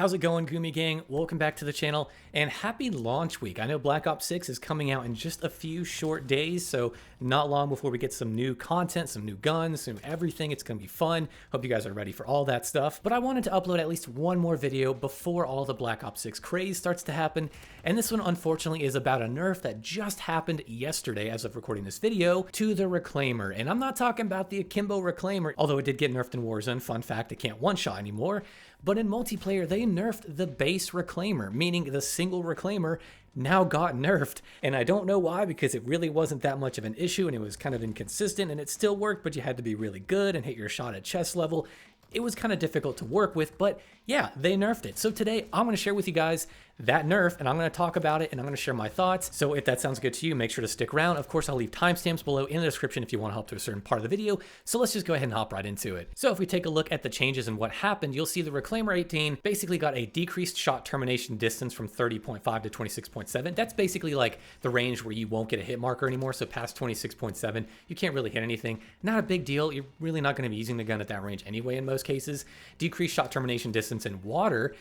How's it going, Gumi Gang? Welcome back to the channel, and happy launch week. I know Black Ops 6 is coming out in just a few short days, so not long before we get some new content, some new guns, some everything. It's going to be fun. Hope you guys are ready for all that stuff. But I wanted to upload at least one more video before all the Black Ops 6 craze starts to happen, and this one, unfortunately, is about a nerf that just happened yesterday as of recording this video to the Reclaimer. And I'm not talking about the Akimbo Reclaimer, although it did get nerfed in Warzone. Fun fact, it can't one-shot anymore. But in multiplayer, they nerfed the base Reclaimer, meaning the single Reclaimer now got nerfed. And I don't know why, because it really wasn't that much of an issue and it was kind of inconsistent and it still worked, but you had to be really good and hit your shot at chest level. It was kind of difficult to work with, but yeah, they nerfed it. So today I'm going to share with you guys that nerf, and I'm going to talk about it, and I'm going to share my thoughts. So if that sounds good to you, make sure to stick around. Of course, I'll leave timestamps below in the description if you want to help to a certain part of the video. So let's just go ahead and hop right into it. So if we take a look at the changes and what happened, you'll see the Reclaimer 18 basically got a decreased shot termination distance from 30.5 to 26.7. That's basically like the range where you won't get a hit marker anymore. So past 26.7, you can't really hit anything. Not a big deal. You're really not going to be using the gun at that range anyway in most cases. Decreased shot termination distance in water.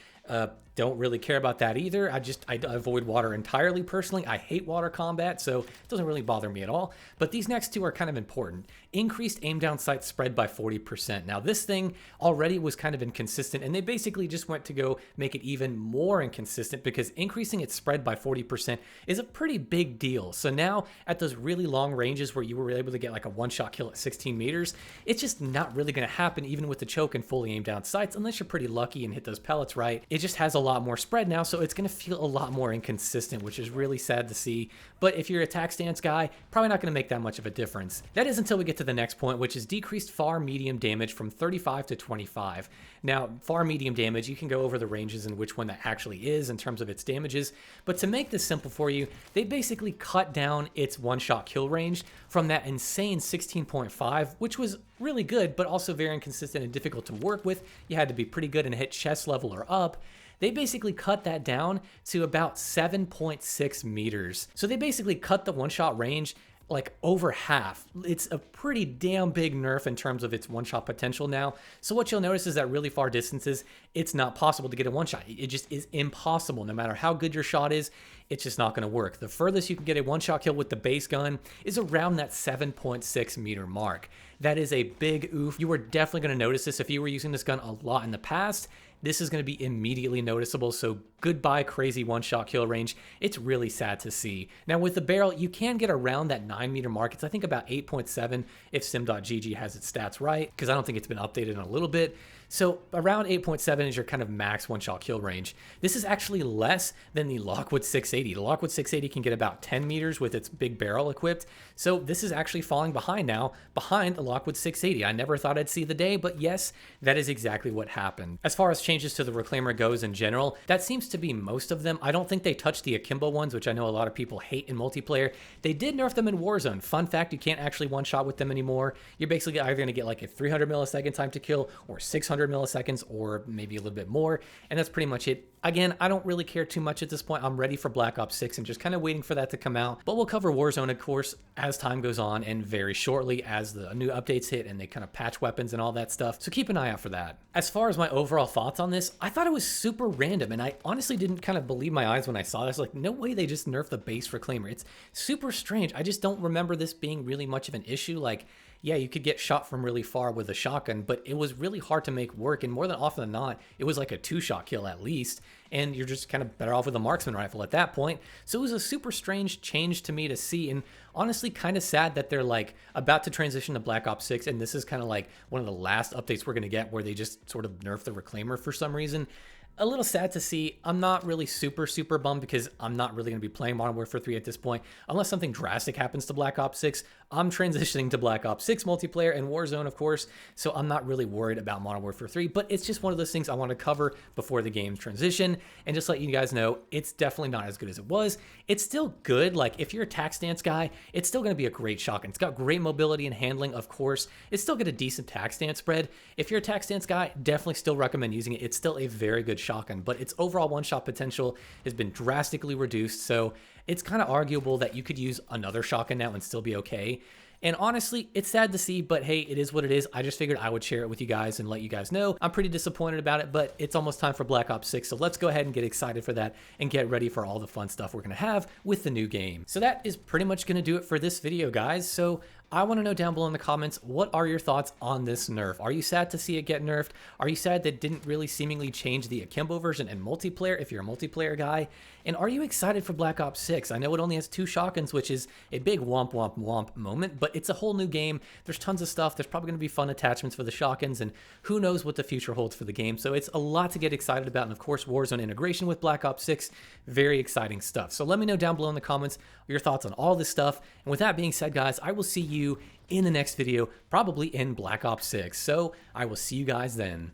Don't really care about that either. I avoid water entirely personally. I hate water combat, so it doesn't really bother me at all. But these next two are kind of important. Increased aim down sight spread by 40%. Now this thing already was kind of inconsistent, and they basically just went to go make it even more inconsistent because increasing its spread by 40% is a pretty big deal. So now at those really long ranges where you were able to get like a one-shot kill at 16 meters, it's just not really going to happen even with the choke and fully aimed down sights unless you're pretty lucky and hit those pellets right. It just has a lot more spread now, so it's going to feel a lot more inconsistent, which is really sad to see. But if you're a attack stance guy, probably not going to make that much of a difference. That is until we get to the next point, which is decreased far medium damage from 35 to 25. Now, far medium damage, you can go over the ranges and which one that actually is in terms of its damages. But to make this simple for you, they basically cut down its one-shot kill range from that insane 16.5, which was really good, but also very inconsistent and difficult to work with. You had to be pretty good and hit chest level or up. They basically cut that down to about 7.6 meters. So they basically cut the one-shot range like over half. It's a pretty damn big nerf in terms of its one-shot potential now. So what you'll notice is that really far distances, it's not possible to get a one-shot. It just is impossible. No matter how good your shot is, it's just not going to work. The furthest you can get a one-shot kill with the base gun is around that 7.6 meter mark. That is a big oof. You are definitely going to notice this if you were using this gun a lot in the past. This is going to be immediately noticeable, so goodbye crazy one-shot kill range. It's really sad to see. Now with the barrel, you can get around that 9 meter mark. It's I think about 8.7 if sim.gg has its stats right, because I don't think it's been updated in a little bit. So around 8.7 is your kind of max one-shot kill range. This is actually less than the Lockwood 680. The Lockwood 680 can get about 10 meters with its big barrel equipped. So this is actually falling behind now, behind the Lockwood 680. I never thought I'd see the day, but yes, that is exactly what happened. As far as changes to the Reclaimer goes in general, that seems to be most of them. I don't think they touched the akimbo ones, which I know a lot of people hate in multiplayer. They did nerf them in Warzone. Fun fact, you can't actually one-shot with them anymore. You're basically either going to get like a 300 millisecond time to kill or 600 milliseconds or maybe a little bit more, and that's pretty much it. Again, I don't really care too much at this point. I'm ready for Black Ops 6 and just kind of waiting for that to come out. But we'll cover Warzone, of course, as time goes on and very shortly as the new updates hit and they kind of patch weapons and all that stuff. So keep an eye out for that. As far as my overall thoughts on this, I thought it was super random, and I honestly didn't kind of believe my eyes when I saw this. Like, no way they just nerfed the base Reclaimer. It's super strange. I just don't remember this being really much of an issue. Like, yeah, you could get shot from really far with a shotgun, but it was really hard to make work, and more than often than not, it was like a two-shot kill at least, and you're just kind of better off with a marksman rifle at that point. So it was a super strange change to me to see, and honestly kind of sad that they're like about to transition to Black Ops 6, and this is kind of like one of the last updates we're going to get where they just sort of nerf the Reclaimer for some reason. A little sad to see. I'm not really super bummed because I'm not really going to be playing Modern Warfare 3 at this point. Unless something drastic happens to Black Ops 6, I'm transitioning to Black Ops 6 multiplayer and Warzone, of course, so I'm not really worried about Modern Warfare 3, but it's just one of those things I want to cover before the game's transition, and just let you guys know, it's definitely not as good as it was. It's still good. Like, if you're a attack stance guy, it's still going to be a great shotgun. It's got great mobility and handling, of course. It's still got a decent attack stance spread. If you're a attack stance guy, definitely still recommend using it. It's still a very good shotgun, but its overall one-shot potential has been drastically reduced, so it's kind of arguable that you could use another shotgun now and still be okay. And honestly, it's sad to see, but hey, it is what it is. I just figured I would share it with you guys and let you guys know. I'm pretty disappointed about it, but it's almost time for Black Ops 6, so let's go ahead and get excited for that and get ready for all the fun stuff we're gonna have with the new game. So that is pretty much gonna do it for this video, guys. So I want to know down below in the comments, what are your thoughts on this nerf? Are you sad to see it get nerfed? Are you sad that it didn't really seemingly change the akimbo version and multiplayer if you're a multiplayer guy? And are you excited for Black Ops 6? I know it only has 2 shotguns, which is a big womp womp womp moment, but it's a whole new game. There's tons of stuff. There's probably going to be fun attachments for the shotguns, and who knows what the future holds for the game. So it's a lot to get excited about, and of course, Warzone integration with Black Ops 6, very exciting stuff. So let me know down below in the comments your thoughts on all this stuff. And with that being said, guys, I will see you in the next video, probably in Black Ops 6. So I will see you guys then.